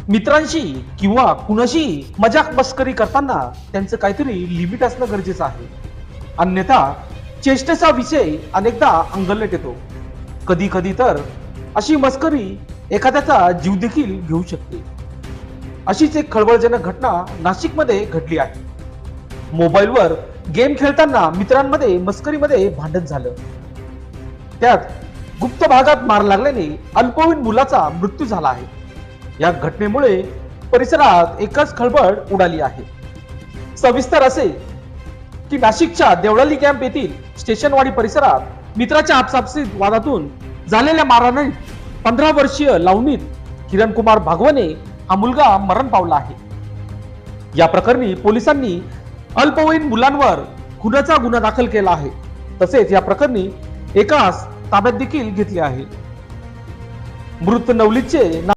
मित्रांशी किंवा कुणाशी मजाक मस्करी करताना त्यांचं काहीतरी लिमिट असणं गरजेचं आहे. अन्यथा चेष्टेचा विषय अनेकदा अंगलट येतो. कधी कधी तर अशी मस्करी एखाद्याचा जीव देखील घेऊ शकते. अशीच एक खळबळजनक घटना नाशिकमध्ये घडली आहे. मोबाईलवर गेम खेळताना मित्रांमध्ये मस्करीमध्ये भांडण झालं. त्यात गुप्त भागात मार लागल्याने अल्पवयीन मुलाचा मृत्यू झाला आहे. या घटनेमुळे परिसरात एकच खळबळ उडाली आहे. सविस्तर असे की नाशिकच्या देवळाली कॅम्प येथील स्टेशनवाडी परिसरात मित्राच्या आपसापसीत वादातून झालेल्या मारहाणीत 15 वर्षीय लावणीत किरण कुमार भागवणे हा मुलगा मरण पावला आहे. या प्रकरणी पोलिसांनी अल्पवयीन मुलांवर खुनाचा गुन्हा दाखल केला आहे. तसेच या प्रकरणी एकास ताब्यात देखील घेतले आहे. मृत नवलीचे